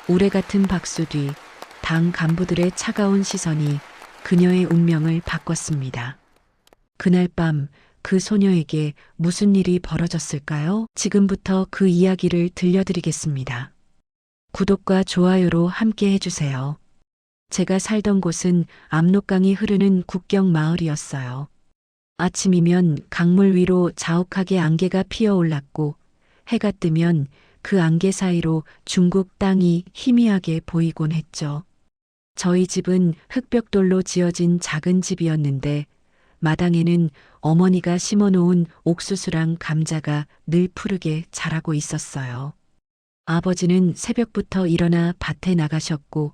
우레 같은 박수 뒤 당 간부들의 차가운 시선이 그녀의 운명을 바꿨습니다. 그날 밤 그 소녀에게 무슨 일이 벌어졌을까요? 지금부터 그 이야기를 들려드리겠습니다. 구독과 좋아요로 함께 해주세요. 제가 살던 곳은 압록강이 흐르는 국경 마을이었어요. 아침이면 강물 위로 자욱하게 안개가 피어올랐고 해가 뜨면 그 안개 사이로 중국 땅이 희미하게 보이곤 했죠. 저희 집은 흙벽돌로 지어진 작은 집이었는데 마당에는 어머니가 심어놓은 옥수수랑 감자가 늘 푸르게 자라고 있었어요. 아버지는 새벽부터 일어나 밭에 나가셨고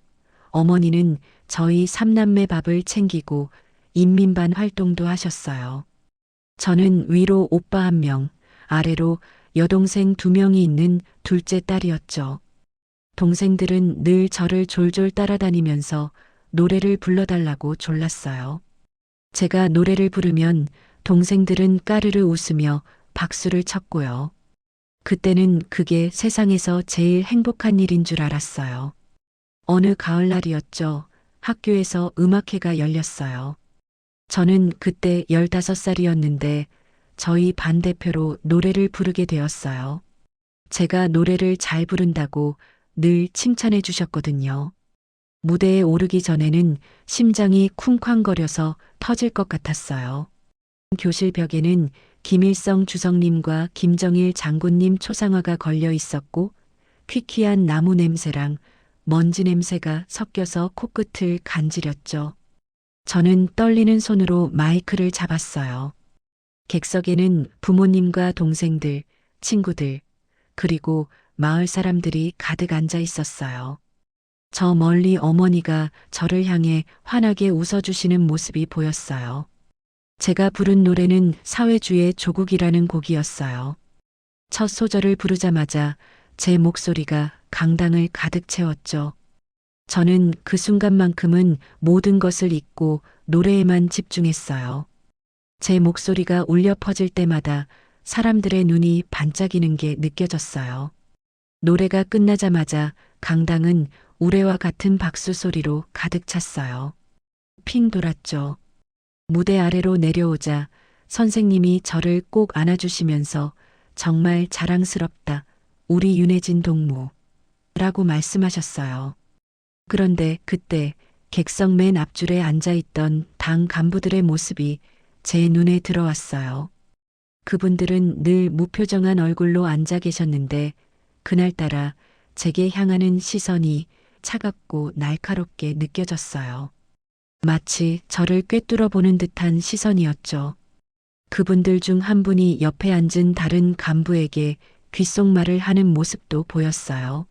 어머니는 저희 삼남매 밥을 챙기고 인민반 활동도 하셨어요. 저는 위로 오빠 1명, 아래로 여동생 2명이 있는 둘째 딸이었죠. 동생들은 늘 저를 졸졸 따라다니면서 노래를 불러달라고 졸랐어요. 제가 노래를 부르면 동생들은 까르르 웃으며 박수를 쳤고요. 그때는 그게 세상에서 제일 행복한 일인 줄 알았어요. 어느 가을날이었죠. 학교에서 음악회가 열렸어요. 저는 그때 15살이었는데 저희 반 대표로 노래를 부르게 되었어요. 제가 노래를 잘 부른다고 늘 칭찬해 주셨거든요. 무대에 오르기 전에는 심장이 쿵쾅거려서 터질 것 같았어요. 교실 벽에는 김일성 주석님과 김정일 장군님 초상화가 걸려 있었고 퀴퀴한 나무 냄새랑 먼지 냄새가 섞여서 코끝을 간지렸죠. 저는 떨리는 손으로 마이크를 잡았어요. 객석에는 부모님과 동생들, 친구들, 그리고 마을 사람들이 가득 앉아 있었어요. 저 멀리 어머니가 저를 향해 환하게 웃어주시는 모습이 보였어요. 제가 부른 노래는 사회주의 조국이라는 곡이었어요. 첫 소절을 부르자마자 제 목소리가 강당을 가득 채웠죠. 저는 그 순간만큼은 모든 것을 잊고 노래에만 집중했어요. 제 목소리가 울려 퍼질 때마다 사람들의 눈이 반짝이는 게 느껴졌어요. 노래가 끝나자마자 강당은 우레와 같은 박수 소리로 가득 찼어요. 핑 돌았죠. 무대 아래로 내려오자 선생님이 저를 꼭 안아주시면서 정말 자랑스럽다. 우리 윤혜진 동무. 라고 말씀하셨어요. 그런데 그때 객석 맨 앞줄에 앉아있던 당 간부들의 모습이 제 눈에 들어왔어요. 그분들은 늘 무표정한 얼굴로 앉아 계셨는데 그날따라 제게 향하는 시선이 차갑고 날카롭게 느껴졌어요. 마치 저를 꿰뚫어 보는 듯한 시선이었죠. 그분들 중 한 분이 옆에 앉은 다른 간부에게 귓속말을 하는 모습도 보였어요.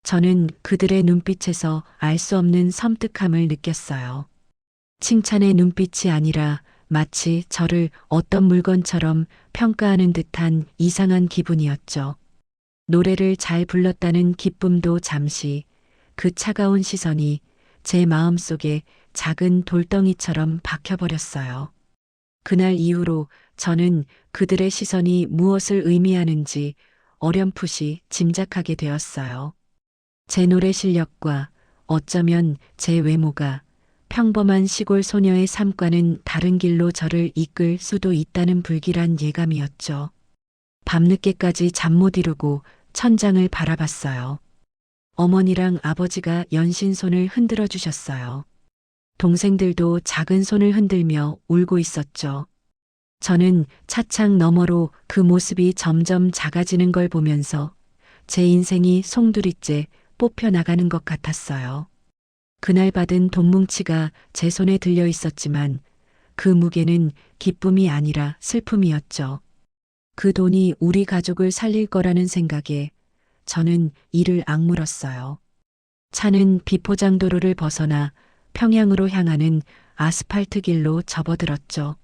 저는 그들의 눈빛에서 알 수 없는 섬뜩함을 느꼈어요. 칭찬의 눈빛이 아니라 마치 저를 어떤 물건처럼 평가하는 듯한 이상한 기분이었죠. 노래를 잘 불렀다는 기쁨도 잠시, 그 차가운 시선이 제 마음속에 작은 돌덩이처럼 박혀버렸어요. 그날 이후로 저는 그들의 시선이 무엇을 의미하는지 어렴풋이 짐작하게 되었어요. 제 노래 실력과 어쩌면 제 외모가 평범한 시골 소녀의 삶과는 다른 길로 저를 이끌 수도 있다는 불길한 예감이었죠. 밤늦게까지 잠 못 이루고 천장을 바라봤어요. 어머니랑 아버지가 연신 손을 흔들어 주셨어요. 동생들도 작은 손을 흔들며 울고 있었죠. 저는 차창 너머로 그 모습이 점점 작아지는 걸 보면서 제 인생이 송두리째 뽑혀 나가는 것 같았어요. 그날 받은 돈뭉치가 제 손에 들려 있었지만 그 무게는 기쁨이 아니라 슬픔이었죠. 그 돈이 우리 가족을 살릴 거라는 생각에 저는 이를 악물었어요. 차는 비포장도로를 벗어나 평양으로 향하는 아스팔트 길로 접어들었죠.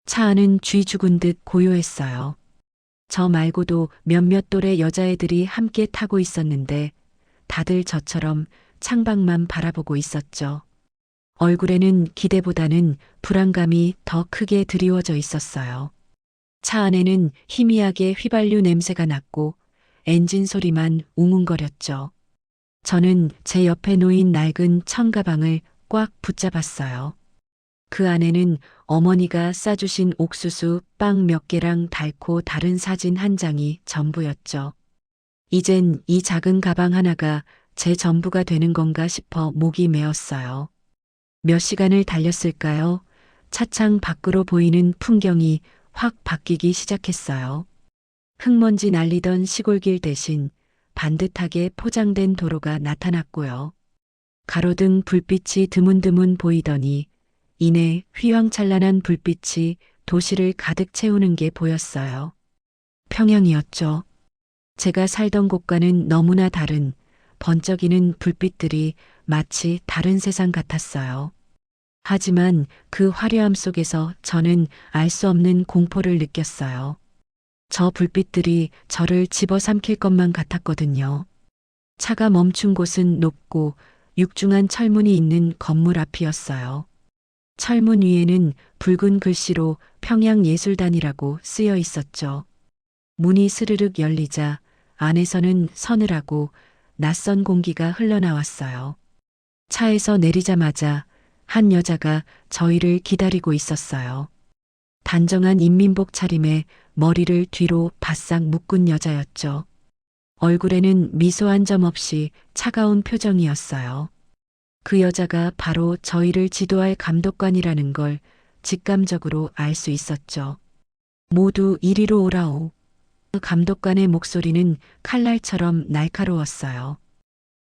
차 안은 쥐 죽은 듯 고요했어요. 저 말고도 몇몇 또래 여자애들이 함께 타고 있었는데 다들 저처럼 창밖만 바라보고 있었죠. 얼굴에는 기대보다는 불안감이 더 크게 드리워져 있었어요. 차 안에는 희미하게 휘발유 냄새가 났고 엔진 소리만 웅웅거렸죠. 저는 제 옆에 놓인 낡은 청가방을 꽉 붙잡았어요. 그 안에는 어머니가 싸주신 옥수수 빵 몇 개랑 달고 다른 사진 한 장이 전부였죠. 이젠 이 작은 가방 하나가 제 전부가 되는 건가 싶어 목이 메었어요. 몇 시간을 달렸을까요? 차창 밖으로 보이는 풍경이 확 바뀌기 시작했어요. 흙먼지 날리던 시골길 대신 반듯하게 포장된 도로가 나타났고요. 가로등 불빛이 드문드문 보이더니 이내 휘황찬란한 불빛이 도시를 가득 채우는 게 보였어요. 평양이었죠. 제가 살던 곳과는 너무나 다른 번쩍이는 불빛들이 마치 다른 세상 같았어요. 하지만 그 화려함 속에서 저는 알 수 없는 공포를 느꼈어요. 저 불빛들이 저를 집어삼킬 것만 같았거든요. 차가 멈춘 곳은 높고 육중한 철문이 있는 건물 앞이었어요. 철문 위에는 붉은 글씨로 평양예술단이라고 쓰여 있었죠. 문이 스르륵 열리자 안에서는 서늘하고 낯선 공기가 흘러나왔어요. 차에서 내리자마자 한 여자가 저희를 기다리고 있었어요. 단정한 인민복 차림에 머리를 뒤로 바싹 묶은 여자였죠. 얼굴에는 미소 한 점 없이 차가운 표정이었어요. 그 여자가 바로 저희를 지도할 감독관이라는 걸 직감적으로 알 수 있었죠. 모두 이리로 오라오. 감독관의 목소리는 칼날처럼 날카로웠어요.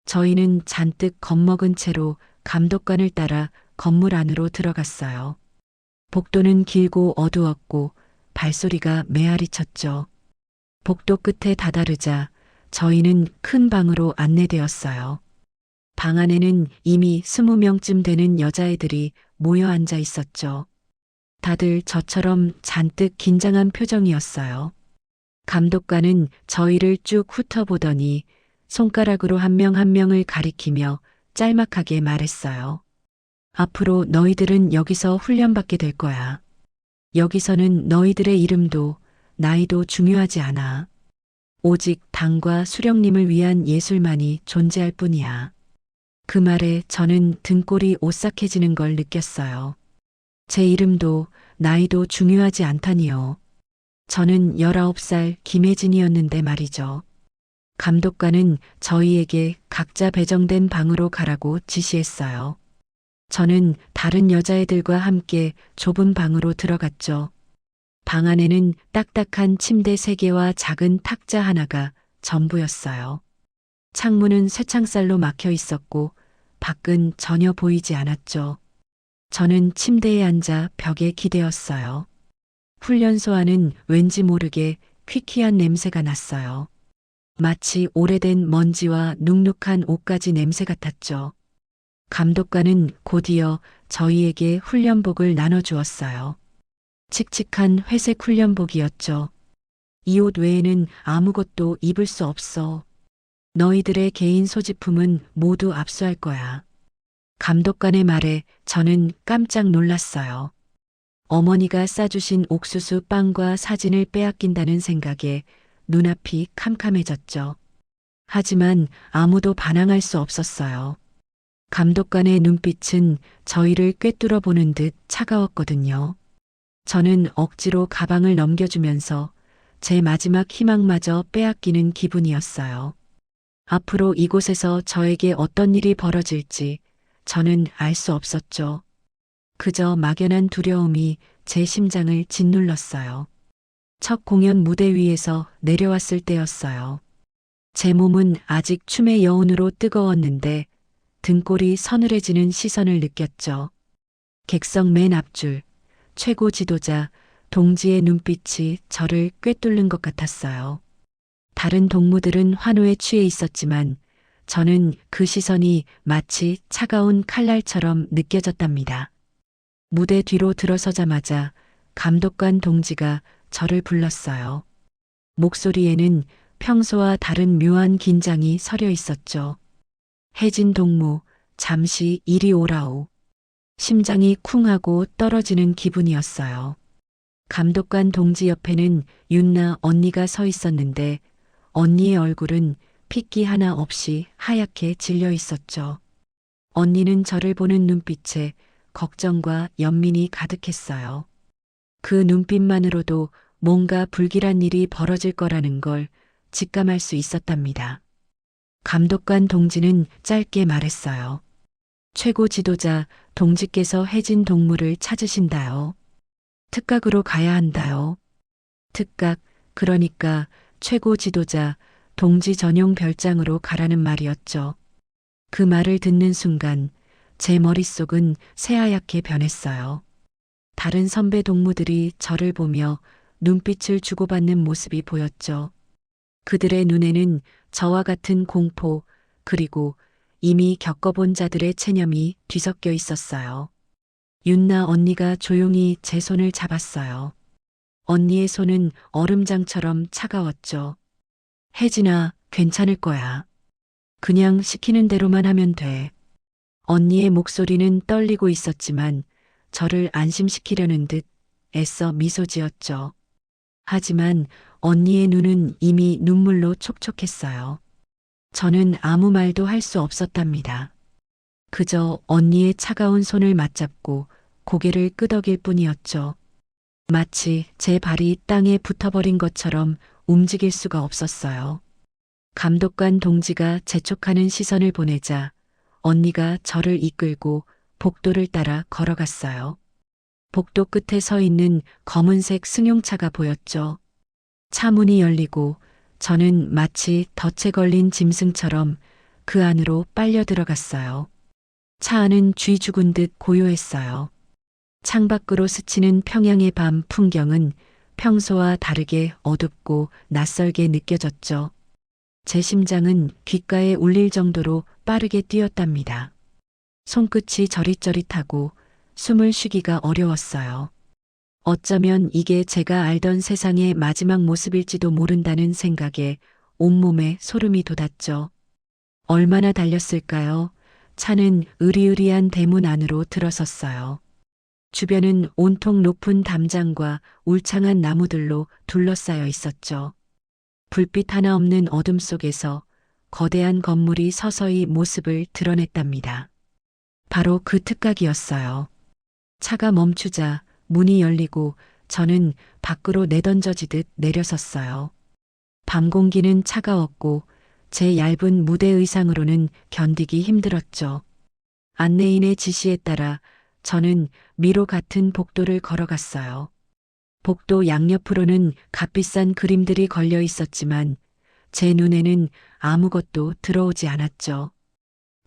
저희는 잔뜩 겁먹은 채로 감독관을 따라 건물 안으로 들어갔어요. 복도는 길고 어두웠고 발소리가 메아리 쳤죠. 복도 끝에 다다르자 저희는 큰 방으로 안내되었어요. 방 안에는 이미 20명쯤 되는 여자애들이 모여 앉아 있었죠. 다들 저처럼 잔뜩 긴장한 표정이었어요. 감독관은 저희를 쭉 훑어보더니 손가락으로 한 명 한 명을 가리키며 짤막하게 말했어요. 앞으로 너희들은 여기서 훈련받게 될 거야. 여기서는 너희들의 이름도 나이도 중요하지 않아. 오직 당과 수령님을 위한 예술만이 존재할 뿐이야. 그 말에 저는 등골이 오싹해지는 걸 느꼈어요. 제 이름도 나이도 중요하지 않다니요. 저는 19살 김혜진이었는데 말이죠. 감독관은 저희에게 각자 배정된 방으로 가라고 지시했어요. 저는 다른 여자애들과 함께 좁은 방으로 들어갔죠. 방 안에는 딱딱한 침대 3개와 작은 탁자 하나가 전부였어요. 창문은 쇠창살로 막혀 있었고 밖은 전혀 보이지 않았죠. 저는 침대에 앉아 벽에 기대었어요. 훈련소 안은 왠지 모르게 퀴퀴한 냄새가 났어요. 마치 오래된 먼지와 눅눅한 옷가지 냄새 같았죠. 감독관은 곧이어 저희에게 훈련복을 나눠주었어요. 칙칙한 회색 훈련복이었죠. 이 옷 외에는 아무것도 입을 수 없어. 너희들의 개인 소지품은 모두 압수할 거야. 감독관의 말에 저는 깜짝 놀랐어요. 어머니가 싸주신 옥수수 빵과 사진을 빼앗긴다는 생각에 눈앞이 캄캄해졌죠. 하지만 아무도 반항할 수 없었어요. 감독관의 눈빛은 저희를 꿰뚫어 보는 듯 차가웠거든요. 저는 억지로 가방을 넘겨주면서 제 마지막 희망마저 빼앗기는 기분이었어요. 앞으로 이곳에서 저에게 어떤 일이 벌어질지 저는 알 수 없었죠. 그저 막연한 두려움이 제 심장을 짓눌렀어요. 첫 공연 무대 위에서 내려왔을 때였어요. 제 몸은 아직 춤의 여운으로 뜨거웠는데 등골이 서늘해지는 시선을 느꼈죠. 객석 맨 앞줄, 최고 지도자 동지의 눈빛이 저를 꿰뚫는 것 같았어요. 다른 동무들은 환호에 취해 있었지만 저는 그 시선이 마치 차가운 칼날처럼 느껴졌답니다. 무대 뒤로 들어서자마자 감독관 동지가 저를 불렀어요. 목소리에는 평소와 다른 묘한 긴장이 서려 있었죠. 혜진 동무, 잠시 이리 오라오. 심장이 쿵하고 떨어지는 기분이었어요. 감독관 동지 옆에는 윤나 언니가 서 있었는데 언니의 얼굴은 핏기 하나 없이 하얗게 질려 있었죠. 언니는 저를 보는 눈빛에 걱정과 연민이 가득했어요. 그 눈빛만으로도 뭔가 불길한 일이 벌어질 거라는 걸 직감할 수 있었답니다. 감독관 동지는 짧게 말했어요. 최고 지도자 동지께서 해진 동물을 찾으신다요. 특각으로 가야 한다요. 특각, 그러니까 최고 지도자 동지 전용 별장으로 가라는 말이었죠. 그 말을 듣는 순간 제 머릿속은 새하얗게 변했어요. 다른 선배 동무들이 저를 보며 눈빛을 주고받는 모습이 보였죠. 그들의 눈에는 저와 같은 공포, 그리고 이미 겪어본 자들의 체념이 뒤섞여 있었어요. 윤나 언니가 조용히 제 손을 잡았어요. 언니의 손은 얼음장처럼 차가웠죠. 혜진아, 괜찮을 거야. 그냥 시키는 대로만 하면 돼. 언니의 목소리는 떨리고 있었지만 저를 안심시키려는 듯 애써 미소 지었죠. 하지만 언니의 눈은 이미 눈물로 촉촉했어요. 저는 아무 말도 할 수 없었답니다. 그저 언니의 차가운 손을 맞잡고 고개를 끄덕일 뿐이었죠. 마치 제 발이 땅에 붙어버린 것처럼 움직일 수가 없었어요. 감독관 동지가 재촉하는 시선을 보내자 언니가 저를 이끌고 복도를 따라 걸어갔어요. 복도 끝에 서 있는 검은색 승용차가 보였죠. 차 문이 열리고 저는 마치 덫에 걸린 짐승처럼 그 안으로 빨려 들어갔어요. 차 안은 쥐 죽은 듯 고요했어요. 창밖으로 스치는 평양의 밤 풍경은 평소와 다르게 어둡고 낯설게 느껴졌죠. 제 심장은 귓가에 울릴 정도로 빠르게 뛰었답니다. 손끝이 저릿저릿하고 숨을 쉬기가 어려웠어요. 어쩌면 이게 제가 알던 세상의 마지막 모습일지도 모른다는 생각에 온몸에 소름이 돋았죠. 얼마나 달렸을까요? 차는 으리으리한 대문 안으로 들어섰어요. 주변은 온통 높은 담장과 울창한 나무들로 둘러싸여 있었죠. 불빛 하나 없는 어둠 속에서 거대한 건물이 서서히 모습을 드러냈답니다. 바로 그 특각이었어요. 차가 멈추자 문이 열리고 저는 밖으로 내던져지듯 내려섰어요. 밤 공기는 차가웠고 제 얇은 무대 의상으로는 견디기 힘들었죠. 안내인의 지시에 따라 저는 미로 같은 복도를 걸어갔어요. 복도 양옆으로는 값비싼 그림들이 걸려 있었지만 제 눈에는 아무것도 들어오지 않았죠.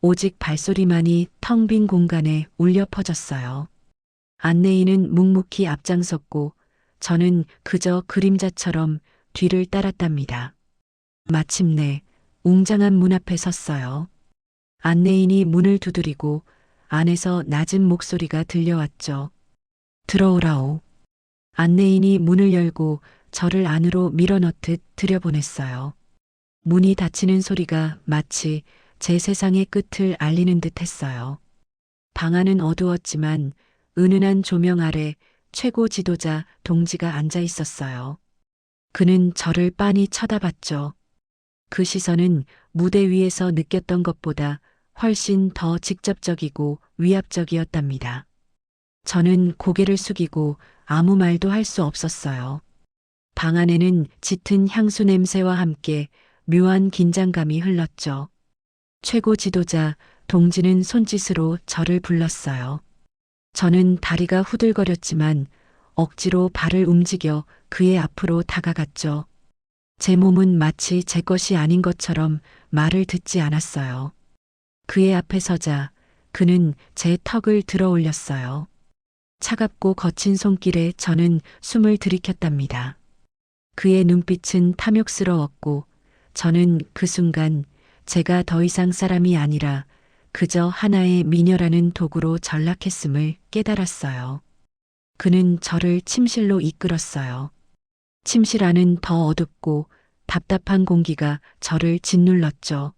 오직 발소리만이 텅 빈 공간에 울려 퍼졌어요. 안내인은 묵묵히 앞장섰고 저는 그저 그림자처럼 뒤를 따랐답니다. 마침내 웅장한 문 앞에 섰어요. 안내인이 문을 두드리고 안에서 낮은 목소리가 들려왔죠. 들어오라오. 안내인이 문을 열고 저를 안으로 밀어넣듯 들여보냈어요. 문이 닫히는 소리가 마치 제 세상의 끝을 알리는 듯 했어요. 방 안은 어두웠지만 은은한 조명 아래 최고 지도자 동지가 앉아 있었어요. 그는 저를 빤히 쳐다봤죠. 그 시선은 무대 위에서 느꼈던 것보다 훨씬 더 직접적이고 위압적이었답니다. 저는 고개를 숙이고 아무 말도 할 수 없었어요. 방 안에는 짙은 향수 냄새와 함께 묘한 긴장감이 흘렀죠. 최고 지도자 동지는 손짓으로 저를 불렀어요. 저는 다리가 후들거렸지만 억지로 발을 움직여 그의 앞으로 다가갔죠. 제 몸은 마치 제 것이 아닌 것처럼 말을 듣지 않았어요. 그의 앞에 서자 그는 제 턱을 들어 올렸어요. 차갑고 거친 손길에 저는 숨을 들이켰답니다. 그의 눈빛은 탐욕스러웠고 저는 그 순간 제가 더 이상 사람이 아니라 그저 하나의 미녀라는 도구로 전락했음을 깨달았어요. 그는 저를 침실로 이끌었어요. 침실 안은 더 어둡고 답답한 공기가 저를 짓눌렀죠.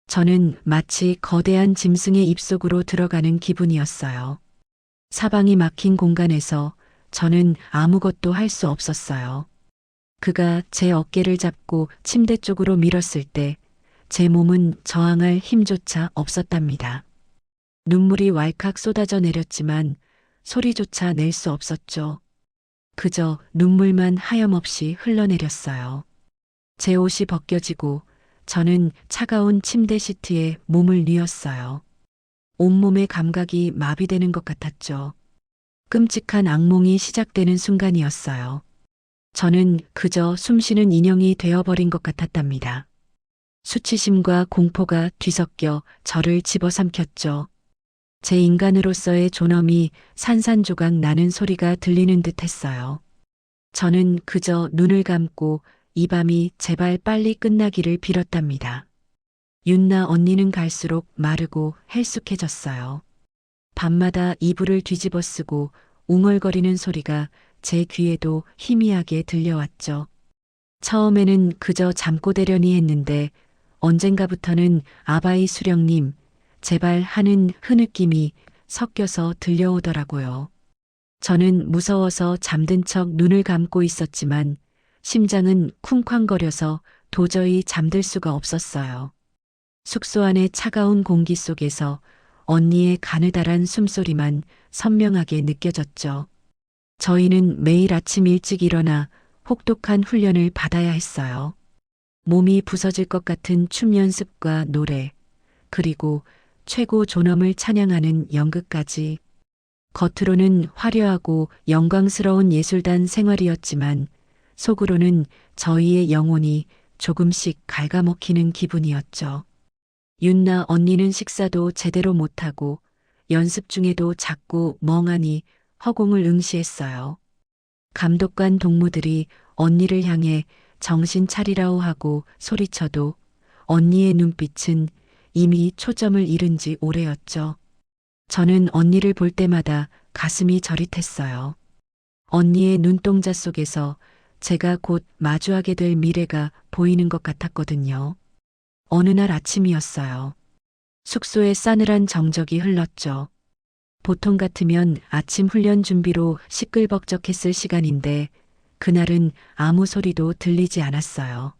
저는 마치 거대한 짐승의 입속으로 들어가는 기분이었어요. 사방이 막힌 공간에서 저는 아무것도 할 수 없었어요. 그가 제 어깨를 잡고 침대 쪽으로 밀었을 때 제 몸은 저항할 힘조차 없었답니다. 눈물이 왈칵 쏟아져 내렸지만 소리조차 낼 수 없었죠. 그저 눈물만 하염없이 흘러내렸어요. 제 옷이 벗겨지고 저는 차가운 침대 시트에 몸을 뉘었어요. 온몸의 감각이 마비되는 것 같았죠. 끔찍한 악몽이 시작되는 순간이었어요. 저는 그저 숨쉬는 인형이 되어버린 것 같았답니다. 수치심과 공포가 뒤섞여 저를 집어삼켰죠. 제 인간으로서의 존엄이 산산조각 나는 소리가 들리는 듯 했어요. 저는 그저 눈을 감고 이 밤이 제발 빨리 끝나기를 빌었답니다. 윤나 언니는 갈수록 마르고 헬쑥해졌어요. 밤마다 이불을 뒤집어 쓰고 웅얼거리는 소리가 제 귀에도 희미하게 들려왔죠. 처음에는 그저 잠꼬대려니 했는데 언젠가부터는 아바이 수령님, 제발 하는 흐느낌이 섞여서 들려오더라고요. 저는 무서워서 잠든 척 눈을 감고 있었지만 심장은 쿵쾅거려서 도저히 잠들 수가 없었어요. 숙소 안의 차가운 공기 속에서 언니의 가느다란 숨소리만 선명하게 느껴졌죠. 저희는 매일 아침 일찍 일어나 혹독한 훈련을 받아야 했어요. 몸이 부서질 것 같은 춤 연습과 노래, 그리고 최고 존엄을 찬양하는 연극까지. 겉으로는 화려하고 영광스러운 예술단 생활이었지만 속으로는 저희의 영혼이 조금씩 갉아먹히는 기분이었죠. 윤나 언니는 식사도 제대로 못하고 연습 중에도 자꾸 멍하니 허공을 응시했어요. 감독관 동무들이 언니를 향해 정신 차리라고 하고 소리쳐도 언니의 눈빛은 이미 초점을 잃은 지 오래였죠. 저는 언니를 볼 때마다 가슴이 저릿했어요. 언니의 눈동자 속에서 제가 곧 마주하게 될 미래가 보이는 것 같았거든요. 어느 날 아침이었어요. 숙소에 싸늘한 정적이 흘렀죠. 보통 같으면 아침 훈련 준비로 시끌벅적했을 시간인데 그날은 아무 소리도 들리지 않았어요.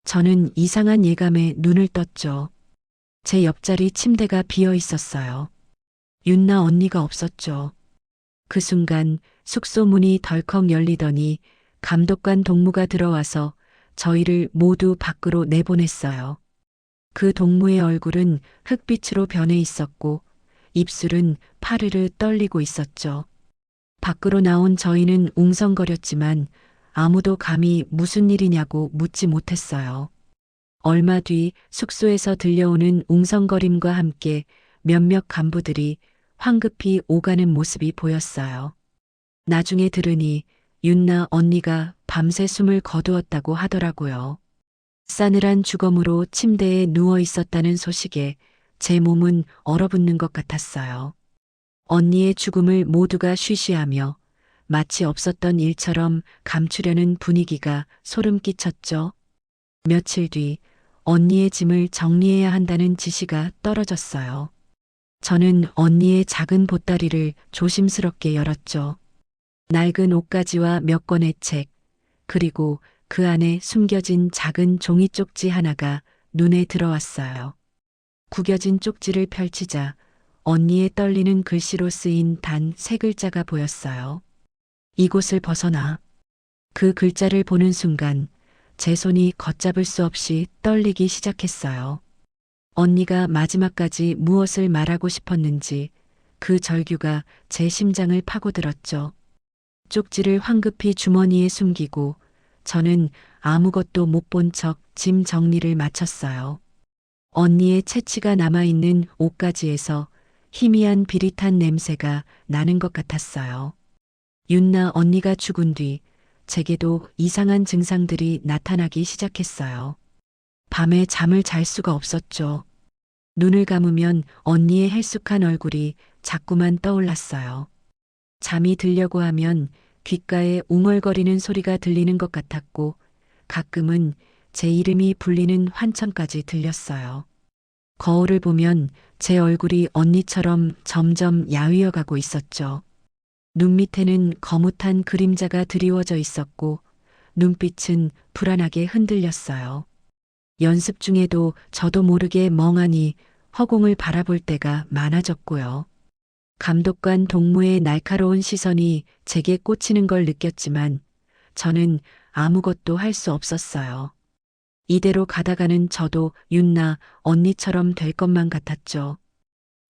저는 이상한 예감에 눈을 떴죠. 제 옆자리 침대가 비어 있었어요. 윤나 언니가 없었죠. 그 순간 숙소 문이 덜컥 열리더니 감독관 동무가 들어와서 저희를 모두 밖으로 내보냈어요. 그 동무의 얼굴은 흑빛으로 변해 있었고 입술은 파르르 떨리고 있었죠. 밖으로 나온 저희는 웅성거렸지만 아무도 감히 무슨 일이냐고 묻지 못했어요. 얼마 뒤 숙소에서 들려오는 웅성거림과 함께 몇몇 간부들이 황급히 오가는 모습이 보였어요. 나중에 들으니 윤나 언니가 밤새 숨을 거두었다고 하더라고요. 싸늘한 죽음으로 침대에 누워 있었다는 소식에 제 몸은 얼어붙는 것 같았어요. 언니의 죽음을 모두가 쉬쉬하며 마치 없었던 일처럼 감추려는 분위기가 소름 끼쳤죠. 며칠 뒤 언니의 짐을 정리해야 한다는 지시가 떨어졌어요. 저는 언니의 작은 보따리를 조심스럽게 열었죠. 낡은 옷가지와 몇 권의 책, 그리고 그 안에 숨겨진 작은 종이 쪽지 하나가 눈에 들어왔어요. 구겨진 쪽지를 펼치자 언니의 떨리는 글씨로 쓰인 단 3글자가 보였어요. 이곳을 벗어나. 그 글자를 보는 순간 제 손이 걷잡을 수 없이 떨리기 시작했어요. 언니가 마지막까지 무엇을 말하고 싶었는지 그 절규가 제 심장을 파고들었죠. 쪽지를 황급히 주머니에 숨기고 저는 아무것도 못 본 척 짐 정리를 마쳤어요. 언니의 채취가 남아있는 옷가지에서 희미한 비릿한 냄새가 나는 것 같았어요. 윤나 언니가 죽은 뒤 제게도 이상한 증상들이 나타나기 시작했어요. 밤에 잠을 잘 수가 없었죠. 눈을 감으면 언니의 헬쑥한 얼굴이 자꾸만 떠올랐어요. 잠이 들려고 하면 귓가에 웅얼거리는 소리가 들리는 것 같았고 가끔은 제 이름이 불리는 환청까지 들렸어요. 거울을 보면 제 얼굴이 언니처럼 점점 야위어 가고 있었죠. 눈 밑에는 거뭇한 그림자가 드리워져 있었고 눈빛은 불안하게 흔들렸어요. 연습 중에도 저도 모르게 멍하니 허공을 바라볼 때가 많아졌고요. 감독관 동무의 날카로운 시선이 제게 꽂히는 걸 느꼈지만 저는 아무것도 할 수 없었어요. 이대로 가다가는 저도 윤나 언니처럼 될 것만 같았죠.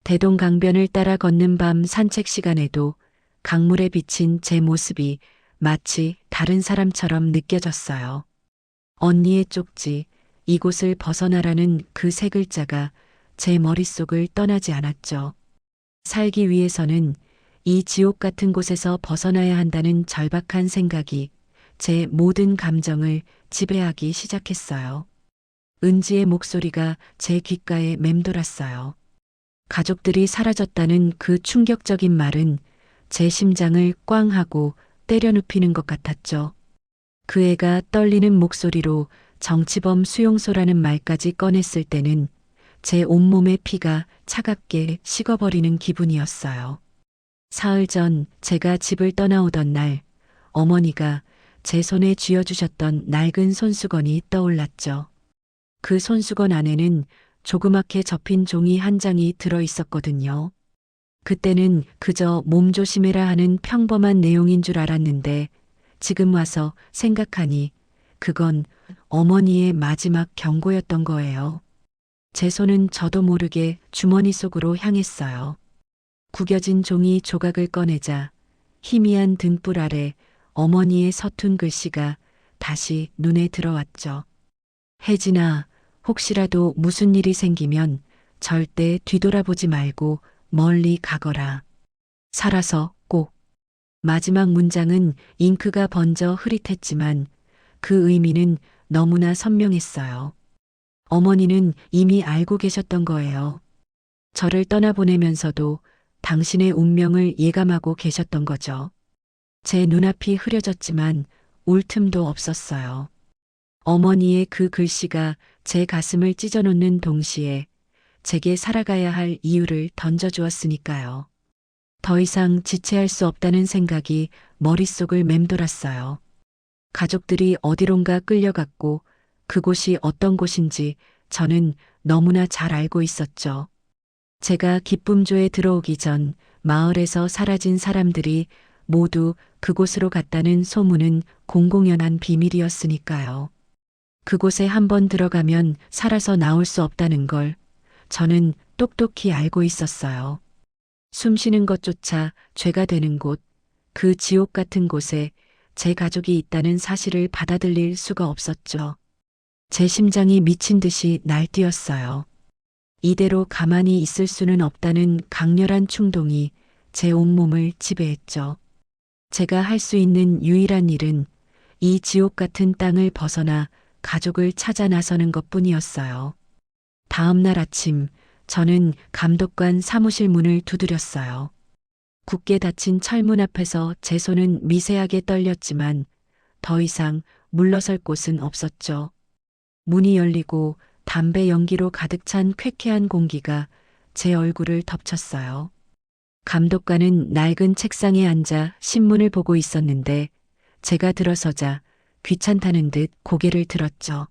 대동강변을 따라 걷는 밤 산책 시간에도 강물에 비친 제 모습이 마치 다른 사람처럼 느껴졌어요. 언니의 쪽지, 이곳을 벗어나라는 그 세 글자가 제 머릿속을 떠나지 않았죠. 살기 위해서는 이 지옥 같은 곳에서 벗어나야 한다는 절박한 생각이 제 모든 감정을 지배하기 시작했어요. 은지의 목소리가 제 귓가에 맴돌았어요. 가족들이 사라졌다는 그 충격적인 말은 제 심장을 꽝 하고 때려눕히는 것 같았죠. 그 애가 떨리는 목소리로 정치범 수용소라는 말까지 꺼냈을 때는 제 온몸의 피가 차갑게 식어버리는 기분이었어요. 사흘 전 제가 집을 떠나오던 날 어머니가 제 손에 쥐어주셨던 낡은 손수건이 떠올랐죠. 그 손수건 안에는 조그맣게 접힌 종이 한 장이 들어 있었거든요. 그때는 그저 몸조심해라 하는 평범한 내용인 줄 알았는데 지금 와서 생각하니 그건 어머니의 마지막 경고였던 거예요. 제 손은 저도 모르게 주머니 속으로 향했어요. 구겨진 종이 조각을 꺼내자 희미한 등불 아래 어머니의 서툰 글씨가 다시 눈에 들어왔죠. 혜진아, 혹시라도 무슨 일이 생기면 절대 뒤돌아보지 말고 멀리 가거라. 살아서 꼭. 마지막 문장은 잉크가 번져 흐릿했지만 그 의미는 너무나 선명했어요. 어머니는 이미 알고 계셨던 거예요. 저를 떠나보내면서도 당신의 운명을 예감하고 계셨던 거죠. 제 눈앞이 흐려졌지만 울 틈도 없었어요. 어머니의 그 글씨가 제 가슴을 찢어놓는 동시에 제게 살아가야 할 이유를 던져주었으니까요. 더 이상 지체할 수 없다는 생각이 머릿속을 맴돌았어요. 가족들이 어디론가 끌려갔고 그곳이 어떤 곳인지 저는 너무나 잘 알고 있었죠. 제가 기쁨조에 들어오기 전 마을에서 사라진 사람들이 모두 그곳으로 갔다는 소문은 공공연한 비밀이었으니까요. 그곳에 한번 들어가면 살아서 나올 수 없다는 걸 저는 똑똑히 알고 있었어요. 숨 쉬는 것조차 죄가 되는 곳, 그 지옥 같은 곳에 제 가족이 있다는 사실을 받아들일 수가 없었죠. 제 심장이 미친 듯이 날뛰었어요. 이대로 가만히 있을 수는 없다는 강렬한 충동이 제 온몸을 지배했죠. 제가 할 수 있는 유일한 일은 이 지옥 같은 땅을 벗어나 가족을 찾아 나서는 것뿐이었어요. 다음 날 아침 저는 감독관 사무실 문을 두드렸어요. 굳게 닫힌 철문 앞에서 제 손은 미세하게 떨렸지만 더 이상 물러설 곳은 없었죠. 문이 열리고 담배 연기로 가득 찬 쾌쾌한 공기가 제 얼굴을 덮쳤어요. 감독관은 낡은 책상에 앉아 신문을 보고 있었는데 제가 들어서자 귀찮다는 듯 고개를 들었죠.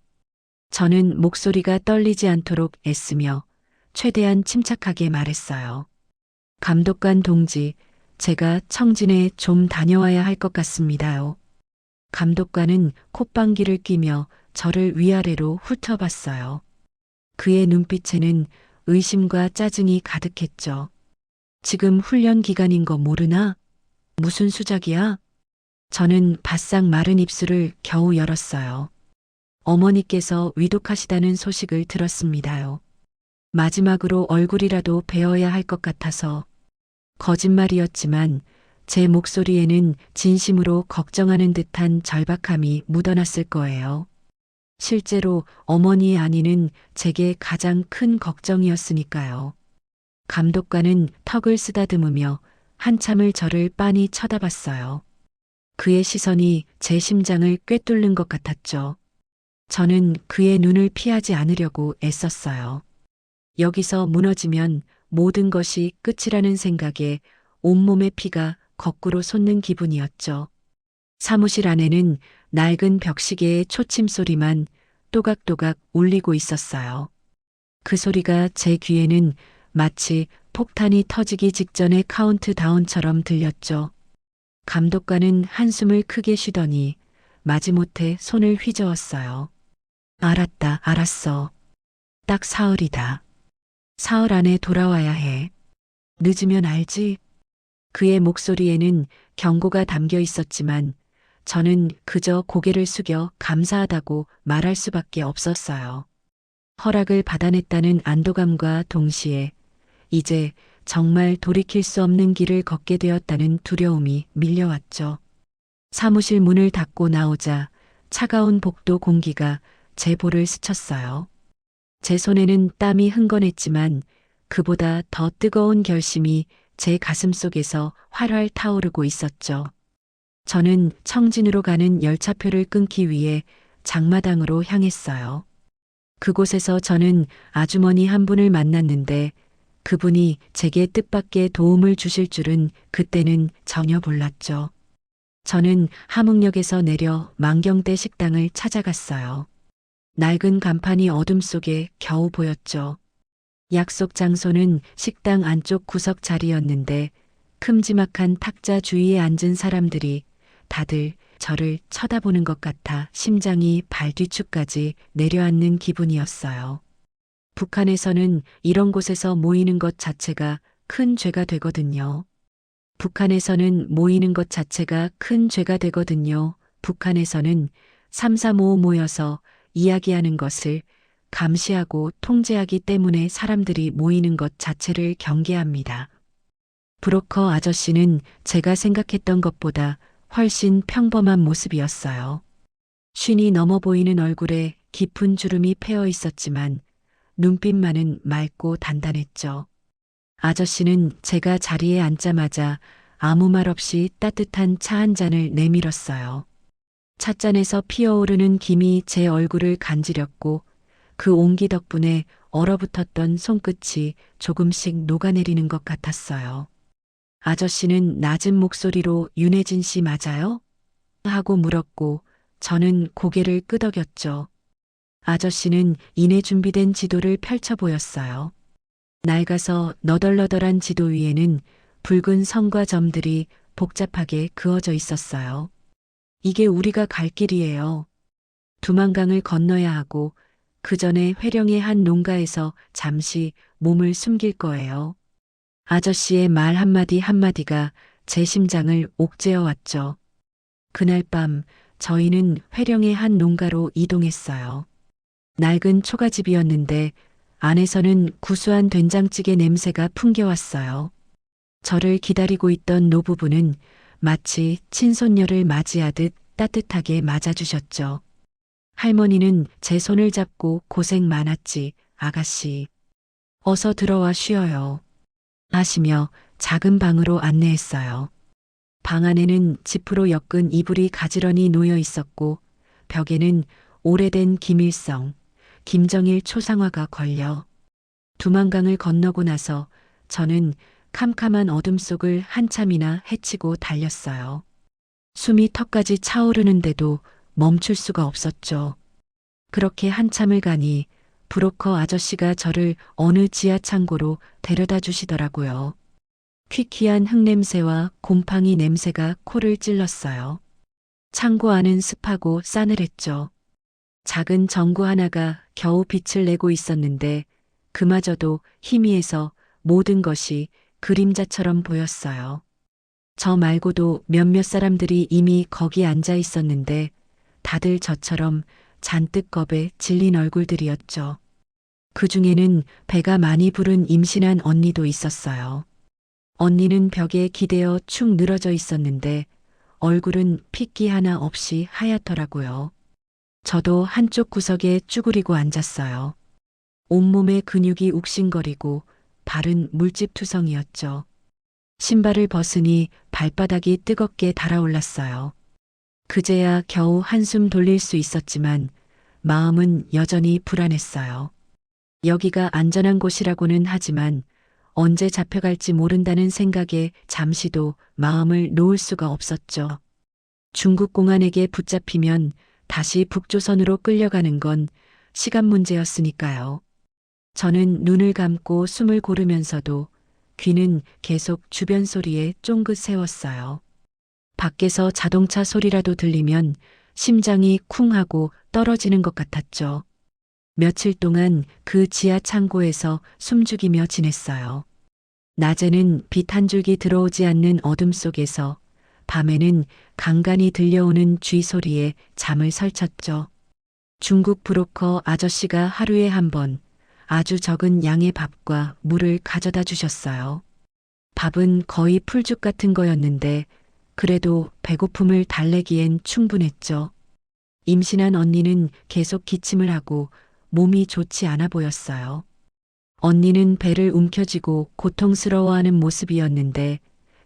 저는 목소리가 떨리지 않도록 애쓰며 최대한 침착하게 말했어요. 감독관 동지, 제가 청진에 좀 다녀와야 할 것 같습니다요. 감독관은 콧방귀를 뀌며 저를 위아래로 훑어봤어요. 그의 눈빛에는 의심과 짜증이 가득했죠. 지금 훈련 기간인 거 모르나? 무슨 수작이야? 저는 바싹 마른 입술을 겨우 열었어요. 어머니께서 위독하시다는 소식을 들었습니다요. 마지막으로 얼굴이라도 베어야 할 것 같아서. 거짓말이었지만 제 목소리에는 진심으로 걱정하는 듯한 절박함이 묻어났을 거예요. 실제로 어머니의 안위는 제게 가장 큰 걱정이었으니까요. 감독관은 턱을 쓰다듬으며 한참을 저를 빤히 쳐다봤어요. 그의 시선이 제 심장을 꿰뚫는 것 같았죠. 저는 그의 눈을 피하지 않으려고 애썼어요. 여기서 무너지면 모든 것이 끝이라는 생각에 온몸의 피가 거꾸로 솟는 기분이었죠. 사무실 안에는 낡은 벽시계의 초침 소리만 또각또각 울리고 있었어요. 그 소리가 제 귀에는 마치 폭탄이 터지기 직전의 카운트다운처럼 들렸죠. 감독관은 한숨을 크게 쉬더니 마지못해 손을 휘저었어요. 알았다, 알았어. 딱 사흘이다. 사흘 안에 돌아와야 해. 늦으면 알지? 그의 목소리에는 경고가 담겨 있었지만 저는 그저 고개를 숙여 감사하다고 말할 수밖에 없었어요. 허락을 받아냈다는 안도감과 동시에 이제 정말 돌이킬 수 없는 길을 걷게 되었다는 두려움이 밀려왔죠. 사무실 문을 닫고 나오자 차가운 복도 공기가 제 볼을 스쳤어요. 제 손에는 땀이 흥건했지만 그보다 더 뜨거운 결심이 제 가슴 속에서 활활 타오르고 있었죠. 저는 청진으로 가는 열차표를 끊기 위해 장마당으로 향했어요. 그곳에서 저는 아주머니 한 분을 만났는데 그분이 제게 뜻밖의 도움을 주실 줄은 그때는 전혀 몰랐죠. 저는 함흥역에서 내려 만경대 식당을 찾아갔어요. 낡은 간판이 어둠 속에 겨우 보였죠. 약속 장소는 식당 안쪽 구석 자리였는데 큼지막한 탁자 주위에 앉은 사람들이 다들 저를 쳐다보는 것 같아 심장이 발 뒤축까지 내려앉는 기분이었어요. 북한에서는 이런 곳에서 모이는 것 자체가 큰 죄가 되거든요. 북한에서는 모이는 것 자체가 큰 죄가 되거든요. 북한에서는 335 모여서 이야기하는 것을 감시하고 통제하기 때문에 사람들이 모이는 것 자체를 경계합니다. 브로커 아저씨는 제가 생각했던 것보다 훨씬 평범한 모습이었어요. 쉰이 넘어 보이는 얼굴에 깊은 주름이 패어 있었지만 눈빛만은 맑고 단단했죠. 아저씨는 제가 자리에 앉자마자 아무 말 없이 따뜻한 차 한 잔을 내밀었어요. 찻잔에서 피어오르는 김이 제 얼굴을 간지렸고 그 온기 덕분에 얼어붙었던 손끝이 조금씩 녹아내리는 것 같았어요. 아저씨는 낮은 목소리로 윤혜진 씨 맞아요? 하고 물었고 저는 고개를 끄덕였죠. 아저씨는 이내 준비된 지도를 펼쳐 보였어요. 낡아서 너덜너덜한 지도 위에는 붉은 선과 점들이 복잡하게 그어져 있었어요. 이게 우리가 갈 길이에요. 두만강을 건너야 하고 그 전에 회령의 한 농가에서 잠시 몸을 숨길 거예요. 아저씨의 말 한마디 한마디가 제 심장을 옥죄어 왔죠. 그날 밤 저희는 회령의 한 농가로 이동했어요. 낡은 초가집이었는데 안에서는 구수한 된장찌개 냄새가 풍겨왔어요. 저를 기다리고 있던 노부부는 마치 친손녀를 맞이하듯 따뜻하게 맞아주셨죠. 할머니는 제 손을 잡고 고생 많았지, 아가씨. 어서 들어와 쉬어요. 하시며 작은 방으로 안내했어요. 방 안에는 지프로 엮은 이불이 가지런히 놓여 있었고 벽에는 오래된 김일성, 김정일 초상화가 걸려 두만강을 건너고 나서 저는 캄캄한 어둠 속을 한참이나 헤치고 달렸어요. 숨이 턱까지 차오르는데도 멈출 수가 없었죠. 그렇게 한참을 가니 브로커 아저씨가 저를 어느 지하창고로 데려다 주시더라고요. 퀴퀴한 흙냄새와 곰팡이 냄새가 코를 찔렀어요. 창고 안은 습하고 싸늘했죠. 작은 전구 하나가 겨우 빛을 내고 있었는데 그마저도 희미해서 모든 것이 그림자처럼 보였어요. 저 말고도 몇몇 사람들이 이미 거기 앉아 있었는데 다들 저처럼 잔뜩 겁에 질린 얼굴들이었죠. 그 중에는 배가 많이 부른 임신한 언니도 있었어요. 언니는 벽에 기대어 축 늘어져 있었는데 얼굴은 핏기 하나 없이 하얗더라고요. 저도 한쪽 구석에 쭈그리고 앉았어요. 온몸의 근육이 욱신거리고 발은 물집투성이었죠. 신발을 벗으니 발바닥이 뜨겁게 달아올랐어요. 그제야 겨우 한숨 돌릴 수 있었지만 마음은 여전히 불안했어요. 여기가 안전한 곳이라고는 하지만 언제 잡혀갈지 모른다는 생각에 잠시도 마음을 놓을 수가 없었죠. 중국 공안에게 붙잡히면 다시 북조선으로 끌려가는 건 시간 문제였으니까요. 저는 눈을 감고 숨을 고르면서도 귀는 계속 주변 소리에 쫑긋 세웠어요. 밖에서 자동차 소리라도 들리면 심장이 쿵 하고 떨어지는 것 같았죠. 며칠 동안 그 지하 창고에서 숨죽이며 지냈어요. 낮에는 빛 한 줄기 들어오지 않는 어둠 속에서, 밤에는 간간이 들려오는 쥐 소리에 잠을 설쳤죠. 중국 브로커 아저씨가 하루에 한 번 아주 적은 양의 밥과 물을 가져다 주셨어요. 밥은 거의 풀죽 같은 거였는데 그래도 배고픔을 달래기엔 충분했죠. 임신한 언니는 계속 기침을 하고 몸이 좋지 않아 보였어요. 언니는 배를 움켜쥐고 고통스러워하는 모습이었는데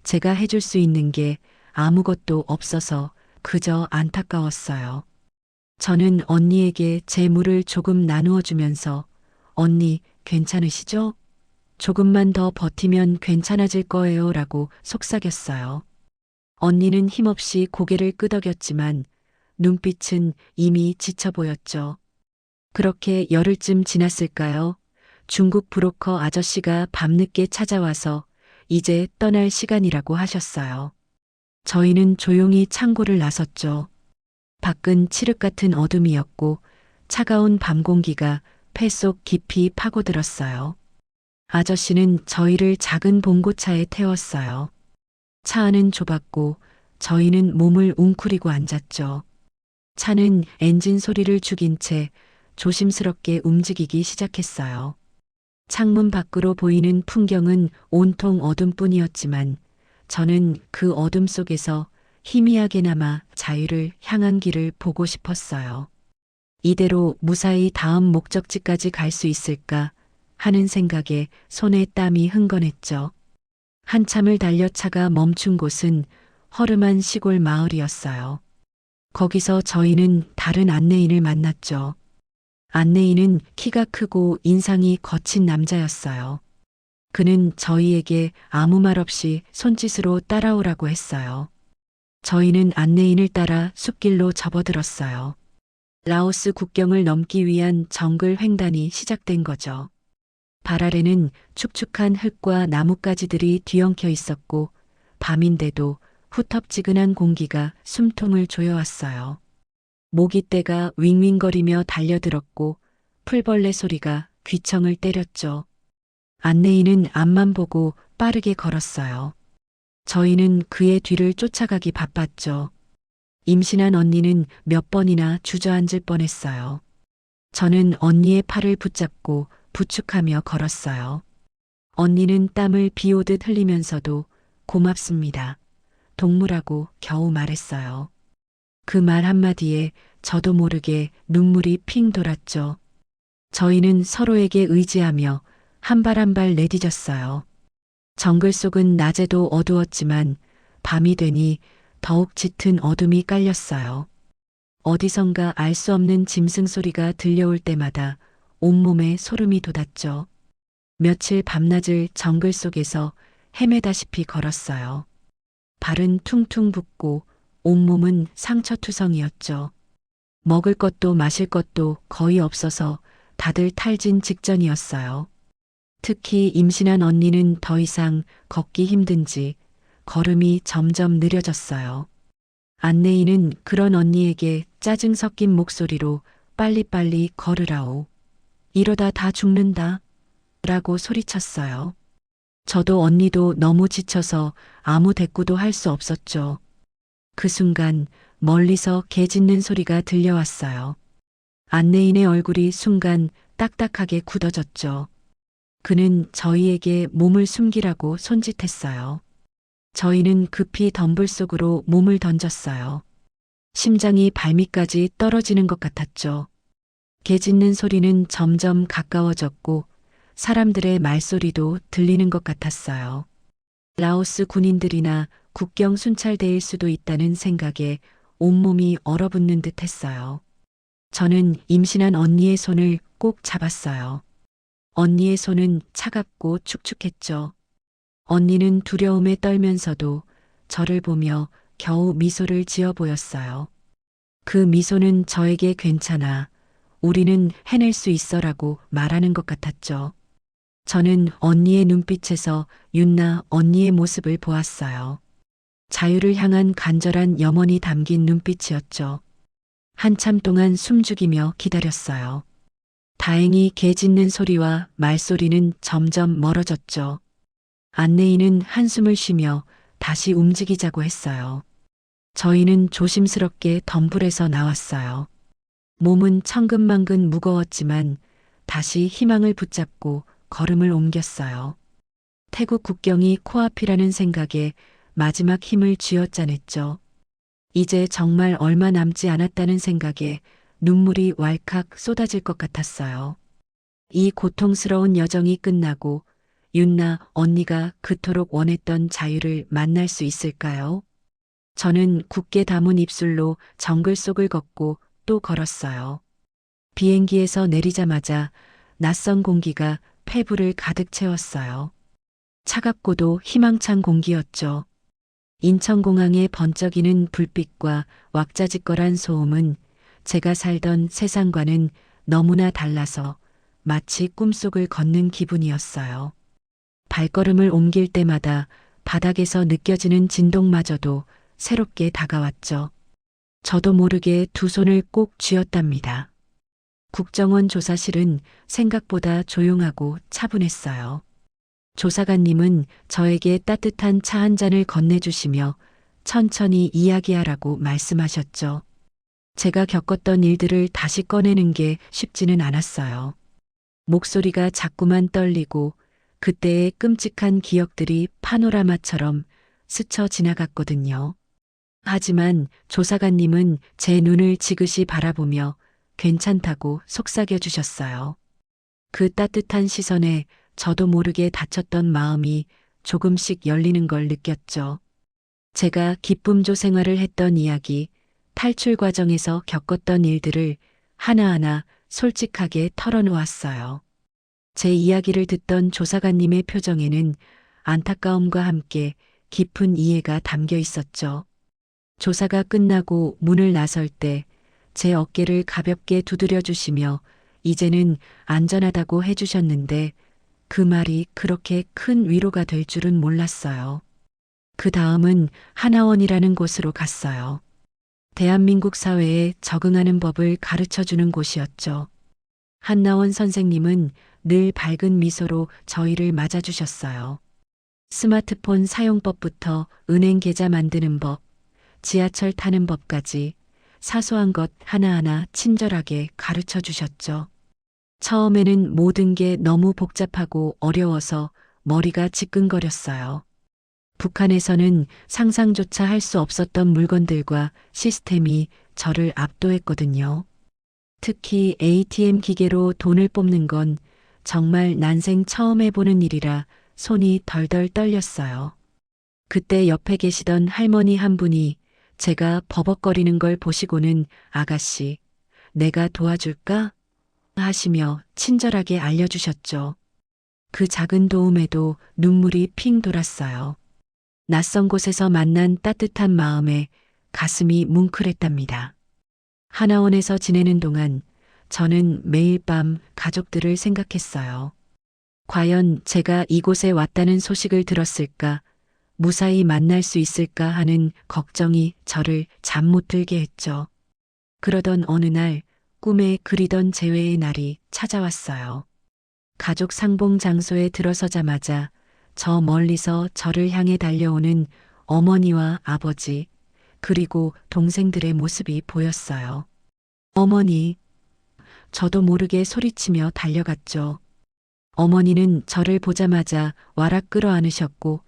제가 해줄 수 있는 게 아무것도 없어서 그저 안타까웠어요. 저는 언니에게 제 물을 조금 나누어 주면서 언니 괜찮으시죠? 조금만 더 버티면 괜찮아질 거예요 라고 속삭였어요. 언니는 힘없이 고개를 끄덕였지만 눈빛은 이미 지쳐 보였죠. 그렇게 열흘쯤 지났을까요? 중국 브로커 아저씨가 밤늦게 찾아와서 이제 떠날 시간이라고 하셨어요. 저희는 조용히 창고를 나섰죠. 밖은 칠흑 같은 어둠이었고 차가운 밤 공기가 폐 속 깊이 파고들었어요. 아저씨는 저희를 작은 봉고차에 태웠어요. 차 안은 좁았고 저희는 몸을 웅크리고 앉았죠. 차는 엔진 소리를 죽인 채 조심스럽게 움직이기 시작했어요. 창문 밖으로 보이는 풍경은 온통 어둠뿐이었지만 저는 그 어둠 속에서 희미하게나마 자유를 향한 길을 보고 싶었어요. 이대로 무사히 다음 목적지까지 갈 수 있을까 하는 생각에 손에 땀이 흥건했죠. 한참을 달려 차가 멈춘 곳은 허름한 시골 마을이었어요. 거기서 저희는 다른 안내인을 만났죠. 안내인은 키가 크고 인상이 거친 남자였어요. 그는 저희에게 아무 말 없이 손짓으로 따라오라고 했어요. 저희는 안내인을 따라 숲길로 접어들었어요. 라오스 국경을 넘기 위한 정글 횡단이 시작된 거죠. 발 아래는 축축한 흙과 나뭇가지들이 뒤엉켜 있었고 밤인데도 후텁지근한 공기가 숨통을 조여왔어요. 모기떼가 윙윙거리며 달려들었고 풀벌레 소리가 귀청을 때렸죠. 안내인은 앞만 보고 빠르게 걸었어요. 저희는 그의 뒤를 쫓아가기 바빴죠. 임신한 언니는 몇 번이나 주저앉을 뻔했어요. 저는 언니의 팔을 붙잡고 부축하며 걸었어요. 언니는 땀을 비오듯 흘리면서도 고맙습니다. 동무라고 겨우 말했어요. 그 말 한마디에 저도 모르게 눈물이 핑 돌았죠. 저희는 서로에게 의지하며 한 발 한 발 내디뎠어요. 정글 속은 낮에도 어두웠지만 밤이 되니 더욱 짙은 어둠이 깔렸어요. 어디선가 알 수 없는 짐승 소리가 들려올 때마다 온몸에 소름이 돋았죠. 며칠 밤낮을 정글 속에서 헤매다시피 걸었어요. 발은 퉁퉁 붓고 온몸은 상처투성이었죠. 먹을 것도 마실 것도 거의 없어서 다들 탈진 직전이었어요. 특히 임신한 언니는 더 이상 걷기 힘든지 걸음이 점점 느려졌어요. 안내인은 그런 언니에게 짜증 섞인 목소리로 빨리빨리 걸으라오. 이러다 다 죽는다. 라고 소리쳤어요. 저도 언니도 너무 지쳐서 아무 대꾸도 할 수 없었죠. 그 순간 멀리서 개 짖는 소리가 들려왔어요. 안내인의 얼굴이 순간 딱딱하게 굳어졌죠. 그는 저희에게 몸을 숨기라고 손짓했어요. 저희는 급히 덤불 속으로 몸을 던졌어요. 심장이 발밑까지 떨어지는 것 같았죠. 개 짖는 소리는 점점 가까워졌고 사람들의 말소리도 들리는 것 같았어요. 라오스 군인들이나 국경 순찰대일 수도 있다는 생각에 온몸이 얼어붙는 듯 했어요. 저는 임신한 언니의 손을 꼭 잡았어요. 언니의 손은 차갑고 축축했죠. 언니는 두려움에 떨면서도 저를 보며 겨우 미소를 지어 보였어요. 그 미소는 저에게 괜찮아. 우리는 해낼 수 있어라고 말하는 것 같았죠. 저는 언니의 눈빛에서 윤나 언니의 모습을 보았어요. 자유를 향한 간절한 염원이 담긴 눈빛이었죠. 한참 동안 숨죽이며 기다렸어요. 다행히 개 짖는 소리와 말소리는 점점 멀어졌죠. 안내인은 한숨을 쉬며 다시 움직이자고 했어요. 저희는 조심스럽게 덤불에서 나왔어요. 몸은 천근만근 무거웠지만 다시 희망을 붙잡고 걸음을 옮겼어요. 태국 국경이 코앞이라는 생각에 마지막 힘을 쥐어짜냈죠. 이제 정말 얼마 남지 않았다는 생각에 눈물이 왈칵 쏟아질 것 같았어요. 이 고통스러운 여정이 끝나고 윤나 언니가 그토록 원했던 자유를 만날 수 있을까요? 저는 굳게 담은 입술로 정글 속을 걷고 또 걸었어요. 비행기에서 내리자마자 낯선 공기가 폐부를 가득 채웠어요. 차갑고도 희망찬 공기였죠. 인천공항의 번쩍이는 불빛과 왁자지껄한 소음은 제가 살던 세상과는 너무나 달라서 마치 꿈속을 걷는 기분이었어요. 발걸음을 옮길 때마다 바닥에서 느껴지는 진동마저도 새롭게 다가왔죠. 저도 모르게 두 손을 꼭 쥐었답니다. 국정원 조사실은 생각보다 조용하고 차분했어요. 조사관님은 저에게 따뜻한 차 한 잔을 건네주시며 천천히 이야기하라고 말씀하셨죠. 제가 겪었던 일들을 다시 꺼내는 게 쉽지는 않았어요. 목소리가 자꾸만 떨리고 그때의 끔찍한 기억들이 파노라마처럼 스쳐 지나갔거든요. 하지만 조사관님은 제 눈을 지그시 바라보며 괜찮다고 속삭여 주셨어요. 그 따뜻한 시선에 저도 모르게 다쳤던 마음이 조금씩 열리는 걸 느꼈죠. 제가 기쁨조 생활을 했던 이야기, 탈출 과정에서 겪었던 일들을 하나하나 솔직하게 털어놓았어요. 제 이야기를 듣던 조사관님의 표정에는 안타까움과 함께 깊은 이해가 담겨 있었죠. 조사가 끝나고 문을 나설 때 제 어깨를 가볍게 두드려 주시며 이제는 안전하다고 해주셨는데 그 말이 그렇게 큰 위로가 될 줄은 몰랐어요. 그 다음은 하나원이라는 곳으로 갔어요. 대한민국 사회에 적응하는 법을 가르쳐 주는 곳이었죠. 한나원 선생님은 늘 밝은 미소로 저희를 맞아주셨어요. 스마트폰 사용법부터 은행 계좌 만드는 법, 지하철 타는 법까지 사소한 것 하나하나 친절하게 가르쳐 주셨죠. 처음에는 모든 게 너무 복잡하고 어려워서 머리가 지끈거렸어요. 북한에서는 상상조차 할 수 없었던 물건들과 시스템이 저를 압도했거든요. 특히 ATM 기계로 돈을 뽑는 건 정말 난생 처음 해보는 일이라 손이 덜덜 떨렸어요. 그때 옆에 계시던 할머니 한 분이 제가 버벅거리는 걸 보시고는 아가씨, 내가 도와줄까? 하시며 친절하게 알려주셨죠. 그 작은 도움에도 눈물이 핑 돌았어요. 낯선 곳에서 만난 따뜻한 마음에 가슴이 뭉클했답니다. 하나원에서 지내는 동안 저는 매일 밤 가족들을 생각했어요. 과연 제가 이곳에 왔다는 소식을 들었을까, 무사히 만날 수 있을까 하는 걱정이 저를 잠 못 들게 했죠. 그러던 어느 날 꿈에 그리던 재회의 날이 찾아왔어요. 가족 상봉 장소에 들어서자마자 저 멀리서 저를 향해 달려오는 어머니와 아버지, 그리고 동생들의 모습이 보였어요. 어머니, 저도 모르게 소리치며 달려갔죠. 어머니는 저를 보자마자 와락 끌어안으셨고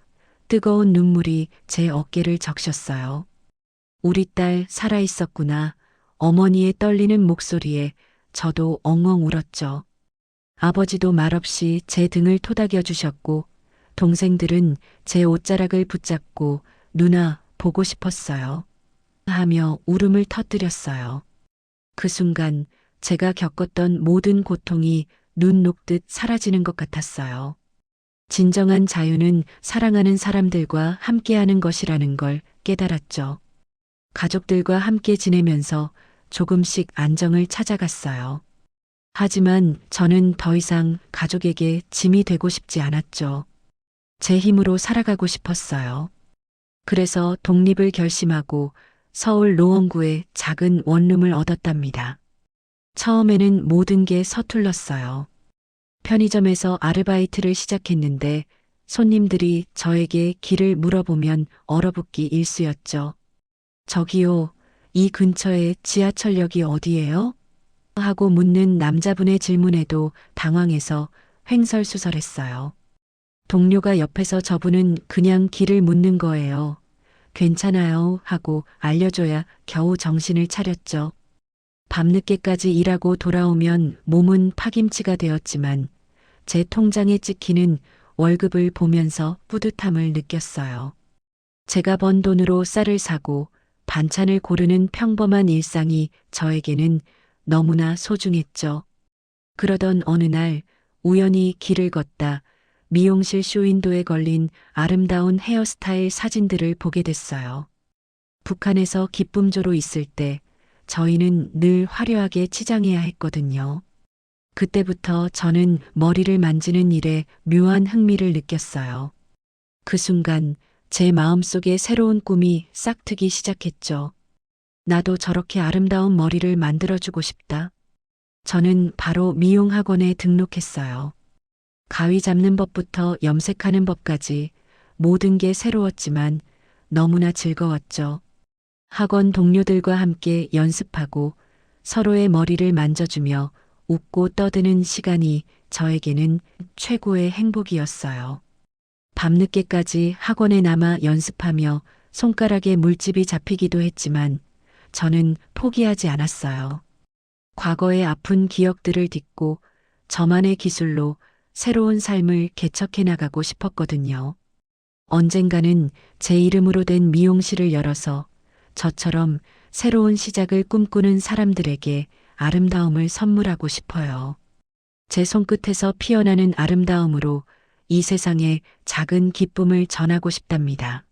뜨거운 눈물이 제 어깨를 적셨어요. 우리 딸 살아있었구나. 어머니의 떨리는 목소리에 저도 엉엉 울었죠. 아버지도 말없이 제 등을 토닥여 주셨고 동생들은 제 옷자락을 붙잡고 누나 보고 싶었어요. 하며 울음을 터뜨렸어요. 그 순간 제가 겪었던 모든 고통이 눈 녹듯 사라지는 것 같았어요. 진정한 자유는 사랑하는 사람들과 함께하는 것이라는 걸 깨달았죠. 가족들과 함께 지내면서 조금씩 안정을 찾아갔어요. 하지만 저는 더 이상 가족에게 짐이 되고 싶지 않았죠. 제 힘으로 살아가고 싶었어요. 그래서 독립을 결심하고 서울 노원구에 작은 원룸을 얻었답니다. 처음에는 모든 게 서툴렀어요. 편의점에서 아르바이트를 시작했는데 손님들이 저에게 길을 물어보면 얼어붙기 일쑤였죠. 저기요, 이 근처에 지하철역이 어디예요? 하고 묻는 남자분의 질문에도 당황해서 횡설수설했어요. 동료가 옆에서 저분은 그냥 길을 묻는 거예요. 괜찮아요 하고 알려줘야 겨우 정신을 차렸죠. 밤늦게까지 일하고 돌아오면 몸은 파김치가 되었지만 제 통장에 찍히는 월급을 보면서 뿌듯함을 느꼈어요. 제가 번 돈으로 쌀을 사고 반찬을 고르는 평범한 일상이 저에게는 너무나 소중했죠. 그러던 어느 날 우연히 길을 걷다 미용실 쇼윈도에 걸린 아름다운 헤어스타일 사진들을 보게 됐어요. 북한에서 기쁨조로 있을 때 저희는 늘 화려하게 치장해야 했거든요. 그때부터 저는 머리를 만지는 일에 묘한 흥미를 느꼈어요. 그 순간 제 마음속에 새로운 꿈이 싹트기 시작했죠. 나도 저렇게 아름다운 머리를 만들어주고 싶다. 저는 바로 미용학원에 등록했어요. 가위 잡는 법부터 염색하는 법까지 모든 게 새로웠지만 너무나 즐거웠죠. 학원 동료들과 함께 연습하고 서로의 머리를 만져주며 웃고 떠드는 시간이 저에게는 최고의 행복이었어요. 밤늦게까지 학원에 남아 연습하며 손가락에 물집이 잡히기도 했지만 저는 포기하지 않았어요. 과거의 아픈 기억들을 딛고 저만의 기술로 새로운 삶을 개척해 나가고 싶었거든요. 언젠가는 제 이름으로 된 미용실을 열어서 저처럼 새로운 시작을 꿈꾸는 사람들에게 아름다움을 선물하고 싶어요. 제 손끝에서 피어나는 아름다움으로 이 세상에 작은 기쁨을 전하고 싶답니다.